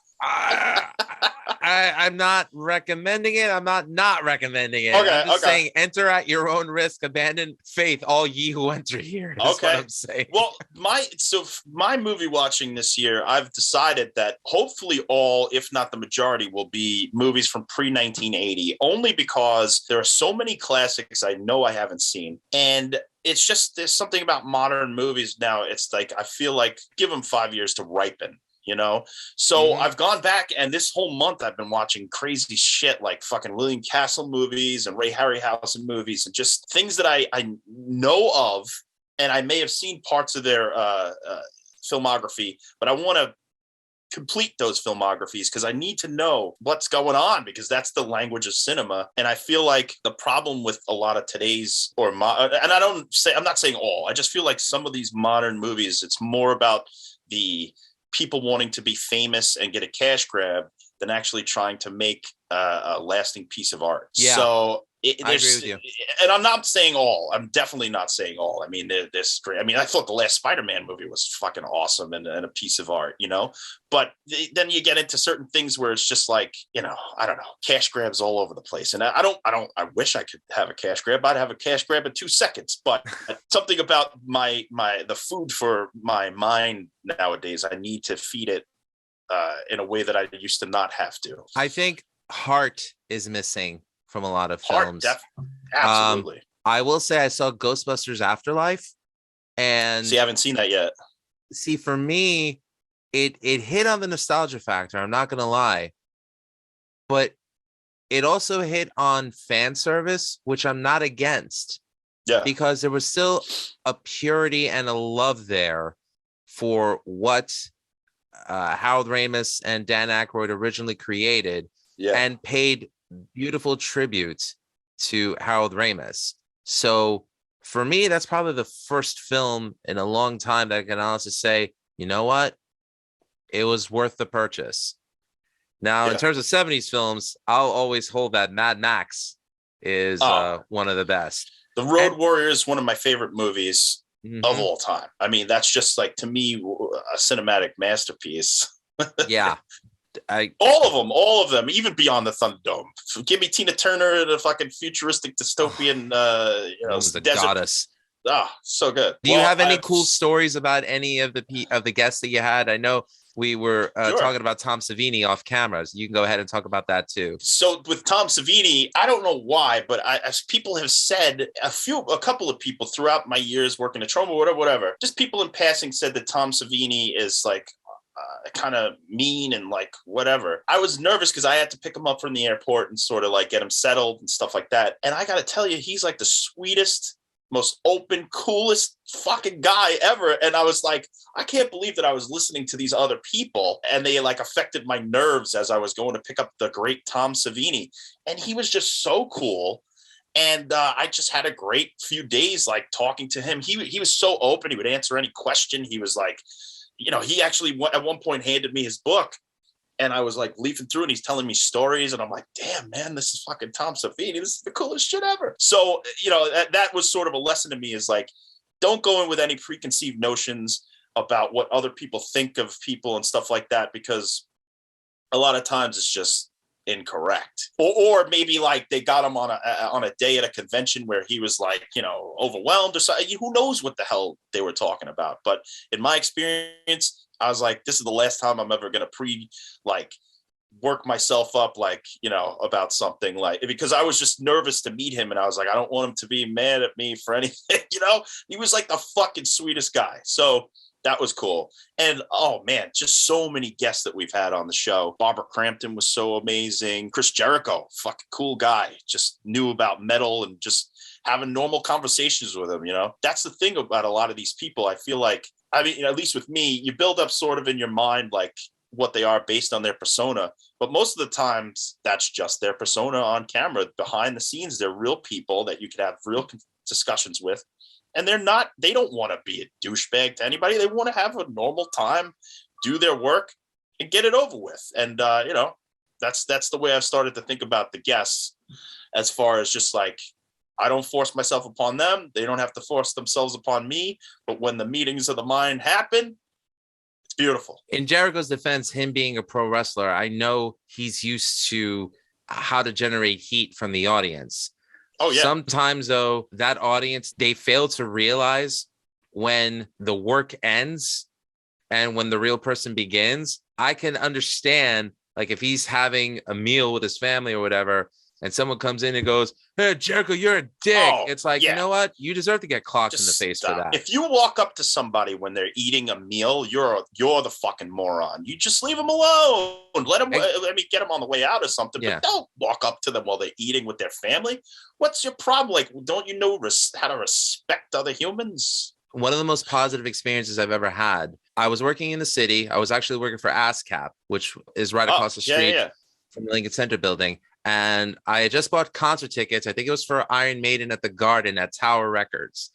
I'm not recommending it. I'm not recommending it. Okay, I'm just saying, enter at your own risk. Abandon faith, all ye who enter here. That's what I'm saying. Well, my movie watching this year, I've decided that hopefully all, if not the majority, will be movies from pre-1980, only because there are so many classics I know I haven't seen. And it's just, there's something about modern movies now. It's like, I feel like give them 5 years to ripen. You know, so I've gone back, and this whole month I've been watching crazy shit like fucking William Castle movies and Ray Harryhausen movies and just things that I know of, and I may have seen parts of their filmography, but I want to complete those filmographies because I need to know what's going on, because that's the language of cinema. And I feel like the problem with a lot of today's and I'm not saying all, I just feel like some of these modern movies, it's more about the people wanting to be famous and get a cash grab than actually trying to make a lasting piece of art. Yeah. So I agree with you. And I'm not saying all. I'm definitely not saying all. I mean, there's great. I mean, I thought the last Spider-Man movie was fucking awesome and a piece of art, you know. But then you get into certain things where it's just like, you know, I don't know, cash grabs all over the place. And I wish I could have a cash grab. I'd have a cash grab in 2 seconds. But something about the food for my mind nowadays, I need to feed it in a way that I used to not have to. I think heart is missing from a lot of films. Absolutely. I will say I saw Ghostbusters Afterlife, and see, I haven't seen that yet. See, for me, it hit on the nostalgia factor. I'm not gonna lie, but it also hit on fan service, which I'm not against. Yeah, because there was still a purity and a love there for what Harold Ramis and Dan Aykroyd originally created, and paid beautiful tribute to Harold Ramis. So for me, that's probably the first film in a long time that I can honestly say, you know what, it was worth the purchase. Now, in terms of 70s films, I'll always hold that Mad Max is one of the best. The Road Warrior is one of my favorite movies of all time. I mean, that's just like, to me, a cinematic masterpiece. Yeah. All of them, even Beyond the Thunderdome. Give me Tina Turner in a fucking futuristic dystopian, the desert. goddess. So good. Do you have any cool stories about any of the guests that you had? I know we were talking about Tom Savini off cameras. You can go ahead and talk about that too. So with Tom Savini, I don't know why, but as people have said, a couple of people throughout my years working at Troma, whatever, just people in passing said that Tom Savini is like kind of mean and like whatever. I was nervous because I had to pick him up from the airport and sort of like get him settled and stuff like that. And I got to tell you, he's like the sweetest, most open, coolest fucking guy ever. And I was like, I can't believe that I was listening to these other people and they like affected my nerves as I was going to pick up the great Tom Savini. And he was just so cool. And I just had a great few days like talking to him. He was so open. He would answer any question. He was like, he actually at one point handed me his book. And I was like leafing through and he's telling me stories. And I'm like, damn, man, this is fucking Tom Savini. This is the coolest shit ever. So, that was sort of a lesson to me, is like, don't go in with any preconceived notions about what other people think of people and stuff like that, because a lot of times it's just incorrect. Or maybe like they got him on a day at a convention where he was like, overwhelmed or something. Who knows what the hell they were talking about. But in my experience, I was like, this is the last time I'm ever going to work myself up, about something, because I was just nervous to meet him. And I was like, I don't want him to be mad at me for anything. He was like the fucking sweetest guy. So that was cool. And oh man, just so many guests that we've had on the show. Barbara Crampton was so amazing. Chris Jericho, fucking cool guy. Just knew about metal and just having normal conversations with him. That's the thing about a lot of these people. I feel like, at least with me, you build up sort of in your mind, like what they are based on their persona. But most of the times that's just their persona on camera. Behind the scenes, they're real people that you could have real discussions with. And they don't want to be a douchebag to anybody. They want to have a normal time, do their work and get it over with. And, that's the way I've started to think about the guests, as far as just like, I don't force myself upon them. They don't have to force themselves upon me. But when the meetings of the mind happen, it's beautiful. In Jericho's defense, him being a pro wrestler, I know he's used to how to generate heat from the audience. Oh, yeah. Sometimes, though, that audience, they fail to realize when the work ends and when the real person begins. I can understand, like, if he's having a meal with his family or whatever, and someone comes in and goes, "Hey, Jericho, you're a dick." It's like, You know what? You deserve to get clocked in the face for that. If you walk up to somebody when they're eating a meal, you're the fucking moron. You just leave them alone. Let me get them on the way out or something. Yeah. But don't walk up to them while they're eating with their family. What's your problem? Like, don't you know how to respect other humans? One of the most positive experiences I've ever had. I was working in the city. I was actually working for ASCAP, which is right across the street from the Lincoln Center building. And I had just bought concert tickets. I think it was for Iron Maiden at the Garden at Tower Records.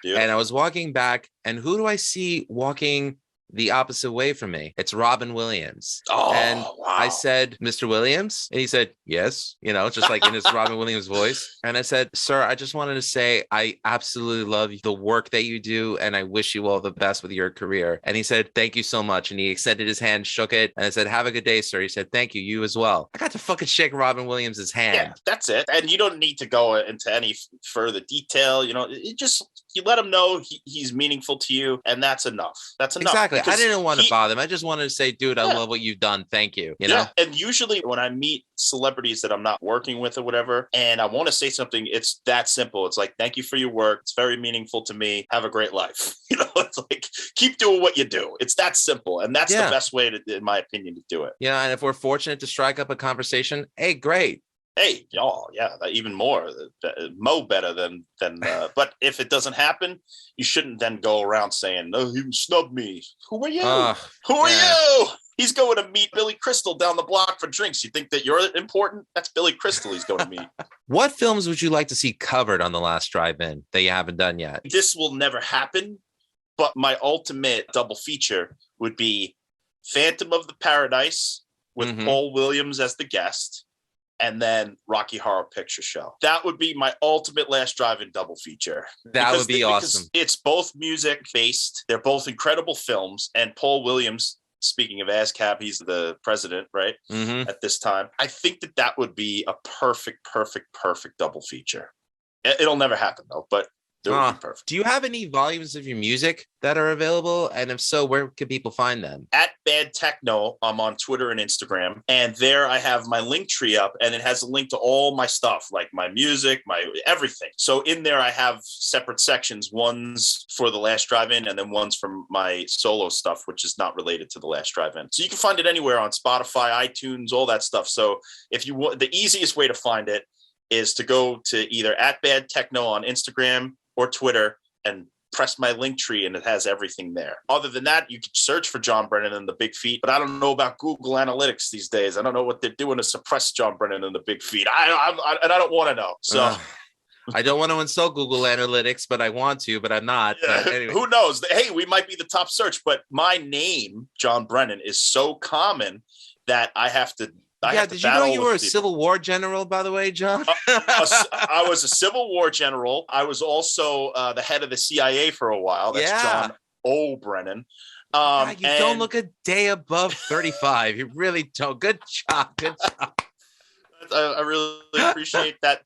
Beautiful. And I was walking back, and who do I see walking the opposite way from me? It's Robin Williams. And wow. I said, "Mr. Williams?" And he said, "Yes," just like in his Robin Williams voice. And I said, "Sir, I just wanted to say I absolutely love the work that you do, and I wish you all the best with your career." And he said, "Thank you so much." And he extended his hand, shook it, and I said, "Have a good day, sir." He said, "Thank you, you as well." I got to fucking shake Robin Williams's hand. Yeah, that's it. And you don't need to go into any further detail. You let him know he's meaningful to you, and that's enough. That's enough. Exactly. I didn't want to bother him. I just wanted to say, dude, I love what you've done. Thank you. Yeah. And usually when I meet celebrities that I'm not working with or whatever, and I want to say something, it's that simple. It's like, thank you for your work. It's very meaningful to me. Have a great life. It's like, keep doing what you do. It's that simple. And that's the best way in my opinion, to do it. Yeah. And if we're fortunate to strike up a conversation, hey, great. Hey, y'all, even more, better than. But if it doesn't happen, you shouldn't then go around saying, "No, he snubbed me." Who are you? Who are you? He's going to meet Billy Crystal down the block for drinks. You think that you're important? That's Billy Crystal he's going to meet. What films would you like to see covered on the last drive-in that you haven't done yet? This will never happen, but my ultimate double feature would be Phantom of the Paradise with Paul Williams as the guest, and then Rocky Horror Picture Show. That would be my ultimate Last Drive-In double feature. That would be awesome. It's both music-based. They're both incredible films. And Paul Williams, speaking of ASCAP, he's the president, right, at this time. I think that would be a perfect double feature. It'll never happen, though, but it would be perfect. Do you have any volumes of your music that are available? And if so, where can people find them? At Bad Techno, I'm on Twitter and Instagram. And there I have my link tree up, and it has a link to all my stuff, like my music, my everything. So in there, I have separate sections, one's for the Last Drive-In, and then one's from my solo stuff, which is not related to the Last Drive-In. So you can find it anywhere on Spotify, iTunes, all that stuff. So if you want, the easiest way to find it is to go to either at Bad Techno on Instagram or Twitter and press my link tree, and it has everything there. Other than that, you can search for John Brennan and the Big Feet, but I don't know about Google Analytics these days. I don't know what they're doing to suppress John Brennan and the Big Feet. I don't want to know. So I don't want to insult Google Analytics, but I want to, but I'm not. Yeah, but anyway. Who knows? Hey, we might be the top search, but my name, John Brennan, is so common that I have to. Did you know you were a Civil War general, by the way, John? I was a Civil War general. I was also the head of the CIA for a while. That's John O. Brennan. You don't look a day above 35. You really don't. Good job. Good job. I really appreciate that.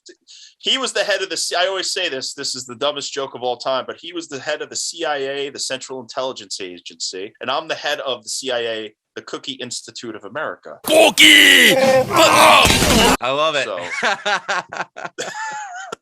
He was the head of the. I always say this. This is the dumbest joke of all time, but he was the head of the CIA, the Central Intelligence Agency, and I'm the head of the CIA, the Cookie Institute of America. Cookie! I love it. So,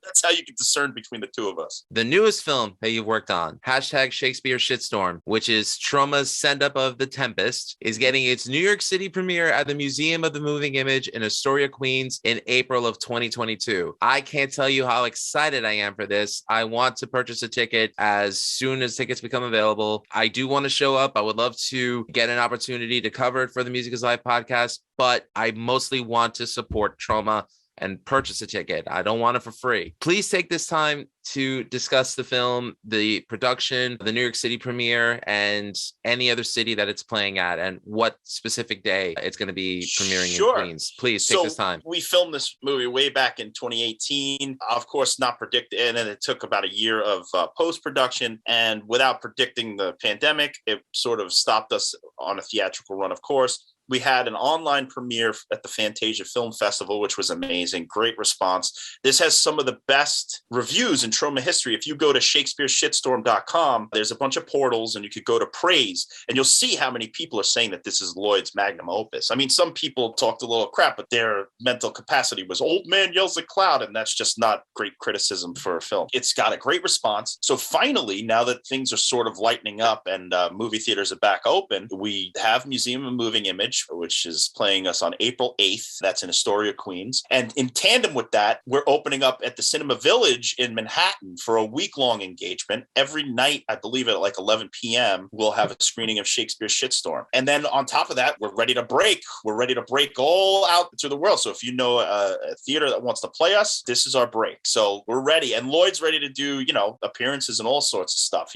that's how you can discern between the two of us. The newest film that you've worked on, #Shakespeare Shitstorm, which is Troma's send-up of The Tempest, is getting its New York City premiere at the Museum of the Moving Image in Astoria, Queens in April of 2022. I can't tell you how excited I am for this. I want to purchase a ticket as soon as tickets become available. I do want to show up. I would love to get an opportunity to cover it for the Music is Live podcast, but I mostly want to support Troma and purchase a ticket. I don't want it for free. Please take this time to discuss the film, the production, the New York City premiere, and any other city that it's playing at, and what specific day it's going to be premiering in Queens. Please take this time. We filmed this movie way back in 2018. Of course, not predicted, and then it took about a year of post-production, and without predicting the pandemic, it sort of stopped us on a theatrical run, of course. We had an online premiere at the Fantasia Film Festival, which was amazing. Great response. This has some of the best reviews in Troma history. If you go to shakespeareshitstorm.com, there's a bunch of portals, and you could go to praise, and you'll see how many people are saying that this is Lloyd's magnum opus. I mean, some people talked a little crap, but their mental capacity was old man yells at cloud, and that's just not great criticism for a film. It's got a great response. So finally, now that things are sort of lightening up and movie theaters are back open, we have Museum of Moving Image, which is playing us on April 8th. That's in Astoria, Queens. And in tandem with that, we're opening up at the Cinema Village in Manhattan for a week-long engagement. Every night, I believe at like 11 p.m., we'll have a screening of Shakespeare Shitstorm. And then on top of that, we're ready to break. We're ready to break all out to the world. So if you know a theater that wants to play us, this is our break. So we're ready. And Lloyd's ready to do, appearances and all sorts of stuff.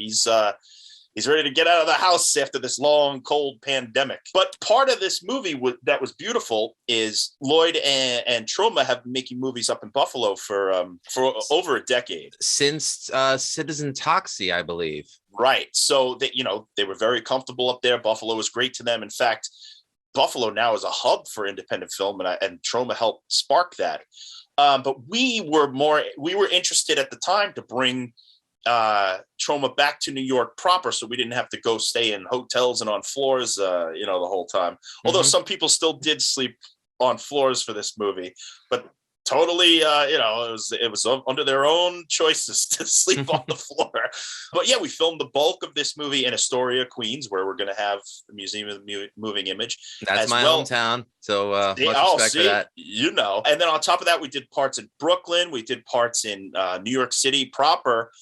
He's ready to get out of the house after this long, cold pandemic. But part of this movie that was beautiful is Lloyd and Troma have been making movies up in Buffalo for over a decade. Since Citizen Toxie, I believe. Right. So they were very comfortable up there. Buffalo was great to them. In fact, Buffalo now is a hub for independent film, and Troma helped spark that. But we were interested at the time to bring Troma back to New York proper, so we didn't have to go stay in hotels and on floors the whole time, although some people still did sleep on floors for this movie, but totally it was under their own choices to sleep on the floor. But yeah, we filmed the bulk of this movie in Astoria, Queens, where we're going to have the Museum of the Moving Image. That's my hometown, so much respect for that. And then on top of that, we did parts in Brooklyn, we did parts in New York City proper,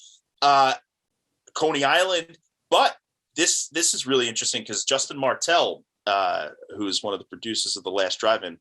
Coney Island. But this is really interesting because Justin Martell, who is one of the producers of The Last Drive-In,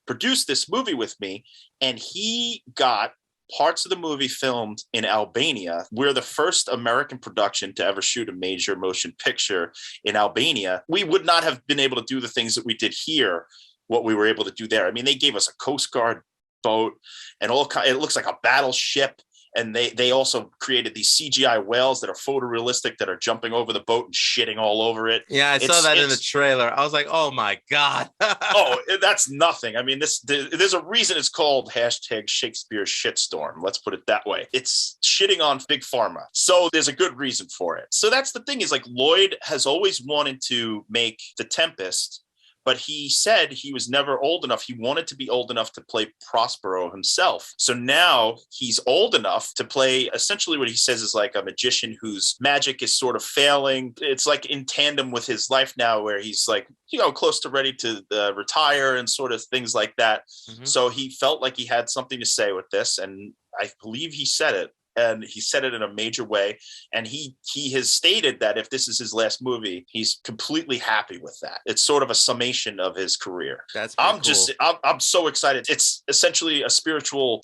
produced this movie with me, and he got parts of the movie filmed in Albania. We're the first American production to ever shoot a major motion picture in Albania. We would not have been able to do the things that we did here, what we were able to do there. I mean, they gave us a Coast Guard boat, and it looks like a battleship. And they also created these CGI whales that are photorealistic that are jumping over the boat and shitting all over it. Yeah, I saw that in the trailer. I was like, oh my God. Oh, that's nothing. I mean, there's a reason it's called #Shakespeare Shitstorm. Let's put it that way. It's shitting on Big Pharma. So there's a good reason for it. So that's the thing is like Lloyd has always wanted to make The Tempest, but he said he was never old enough. He wanted to be old enough to play Prospero himself. So now he's old enough to play essentially what he says is like a magician whose magic is sort of failing. It's like in tandem with his life now where he's like, close to ready to retire and sort of things like that. Mm-hmm. So he felt like he had something to say with this. And I believe he said it. And he said it in a major way. And he has stated that if this is his last movie, he's completely happy with that. It's sort of a summation of his career. I'm so excited. It's essentially a spiritual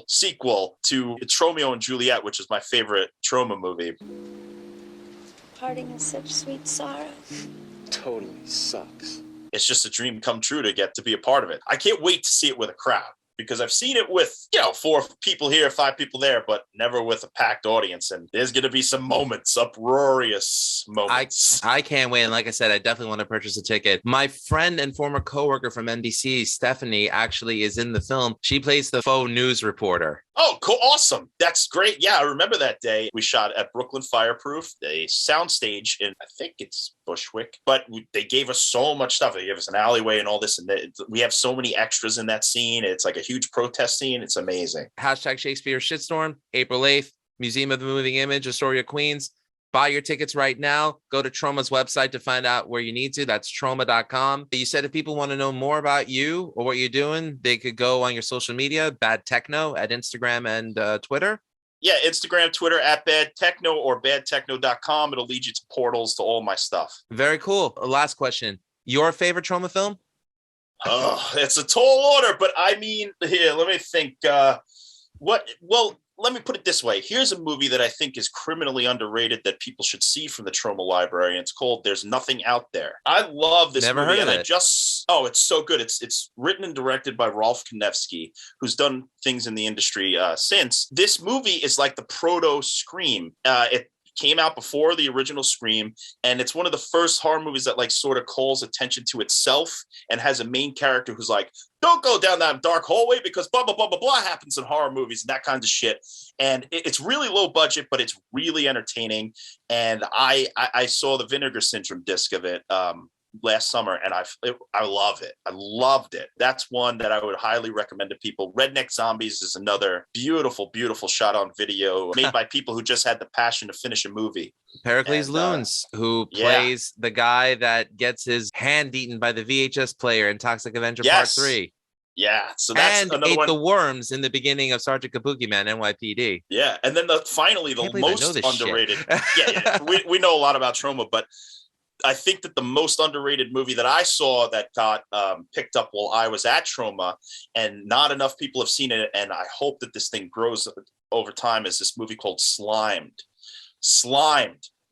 sequel to Romeo and Juliet, which is my favorite Troma movie. Parting is such sweet sorrow. Totally sucks. It's just a dream come true to get to be a part of it. I can't wait to see it with a crowd. Because I've seen it with, 4 people here, 5 people there, but never with a packed audience. And there's going to be some moments, uproarious moments. I can't wait. And like I said, I definitely want to purchase a ticket. My friend and former coworker from NBC, Stephanie, actually is in the film. She plays the faux news reporter. Oh, cool. Awesome. That's great. Yeah, I remember that day. We shot at Brooklyn Fireproof, a soundstage in, I think it's Bushwick, but they gave us so much stuff. They gave us an alleyway and all this. And we have so many extras in that scene. It's like a huge protest scene. It's amazing. #Shakespeare Shitstorm, April 8th, Museum of the Moving Image, Astoria, Queens. Buy your tickets right now. Go to Troma's website to find out where you need to. That's troma.com. You said if people want to know more about you or what you're doing, they could go on your social media, Bad Techno at Instagram and Twitter. Yeah, Instagram, Twitter at Bad Techno or badtechno.com. It'll lead you to portals to all my stuff. Very cool. Last question. Your favorite Troma film? Oh, it's a tall order, but I mean, here, let me think. Let me put it this way. Here's a movie that I think is criminally underrated that people should see from the Troma Library, and it's called There's Nothing Out There. I love this movie. Never heard of it. It's so good. It's written and directed by Rolf Konevsky, who's done things in the industry since. This movie is like the proto Scream. It came out before the original Scream, and it's one of the first horror movies that like sort of calls attention to itself and has a main character who's like, don't go down that dark hallway because blah, blah, blah, blah, blah happens in horror movies and that kind of shit. And it's really low budget, but it's really entertaining. And I saw the Vinegar Syndrome disc of it last summer, and I love it. I loved it. That's one that I would highly recommend to people. Redneck Zombies is another beautiful, beautiful shot on video made by people who just had the passion to finish a movie. Pericles Loons, who plays the guy that gets his hand eaten by the VHS player in Toxic Avenger Part 3. Yeah, so that's and another ate one. The worms in the beginning of Sergeant Kabukiman, NYPD. Yeah, and then finally the most underrated. We know a lot about Troma, but I think that the most underrated movie that I saw that got picked up while I was at Troma, and not enough people have seen it, and I hope that this thing grows over time, is this movie called Slimed.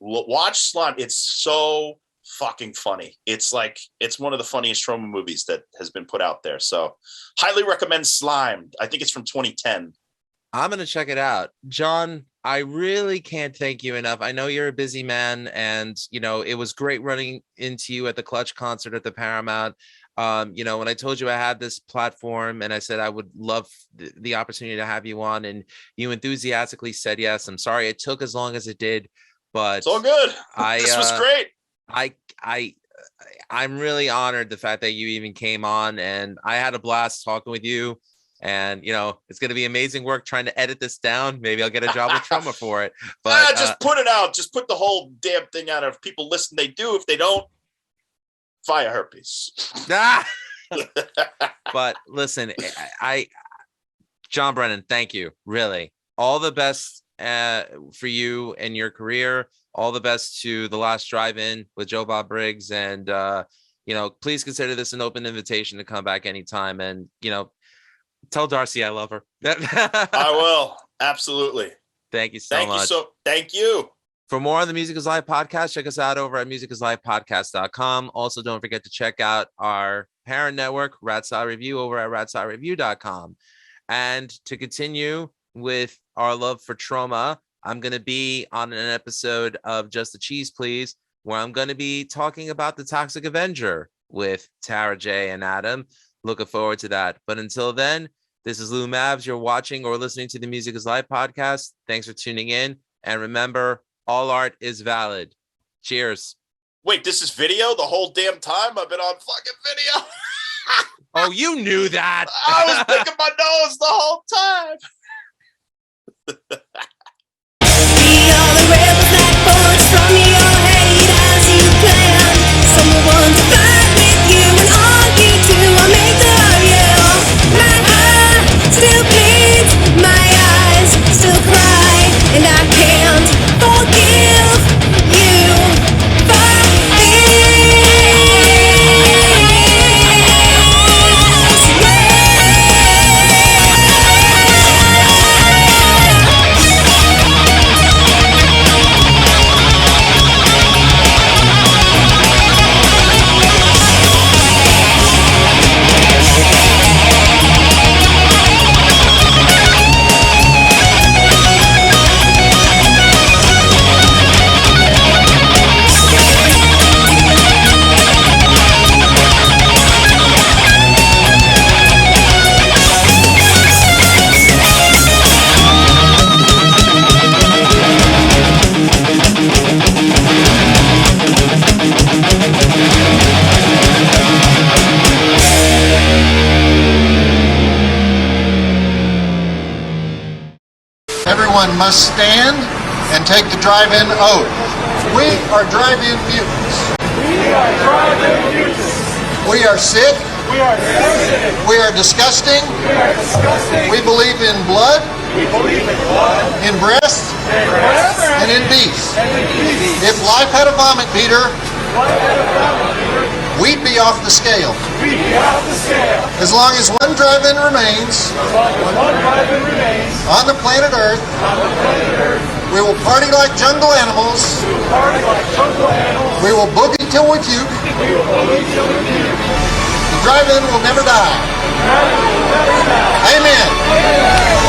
Watch Slimed. It's so fucking funny. It's one of the funniest Troma movies that has been put out there. So highly recommend Slimed. I think it's from 2010. I'm going to check it out. John, I really can't thank you enough. I know you're a busy man, and, it was great running into you at the Clutch concert at the Paramount. When I told you I had this platform and I said I would love the opportunity to have you on, and you enthusiastically said yes. I'm sorry it took as long as it did, but it's all good. This was great. I'm really honored the fact that you even came on, and I had a blast talking with you. And, it's going to be amazing work trying to edit this down. Maybe I'll get a job with Troma for it. But just put it out. Just put the whole damn thing out. If people listen, they do. If they don't, fire herpes. But listen, John Brennan, thank you. Really. All the best for you and your career. All the best to The Last Drive-In with Joe Bob Briggs. And, please consider this an open invitation to come back anytime. And, tell Darcy I love her. I will. Absolutely. Thank you so much. Thank you. For more on the Music is Live podcast, check us out over at musicisLivepodcast.com. Also, don't forget to check out our parent network, Rat Salad Review, over at ratsaladreview.com. And to continue with our love for Troma, I'm going to be on an episode of Just the Cheese Please, where I'm going to be talking about The Toxic Avenger with Tara J and Adam. Looking forward to that. But until then, this is Lou Mavs. You're watching or listening to the Music is Live podcast. Thanks for tuning in. And remember, all art is valid. Cheers. Wait, this is video the whole damn time? I've been on fucking video. Oh, you knew that. I was picking my nose the whole time. From your hate as you plan, someone to fight with you and argue to or make the you. My heart still bleeds, my eyes still cry, and I can't forgive you for Everyone must stand and take the drive-in oath. We are drive-in mutants. We are drive-in mutants. We are sick. We are sick. We are disgusting. We are disgusting. We believe in blood. We believe in blood. In breasts. In breasts. And in beasts. And in beasts. If life had a vomit meter, we'd be off the scale. We'd be off the scale. As long as one drive-in remains, on the planet Earth, we will party like jungle animals. We will boogie till we puke. The drive-in will never die. Amen.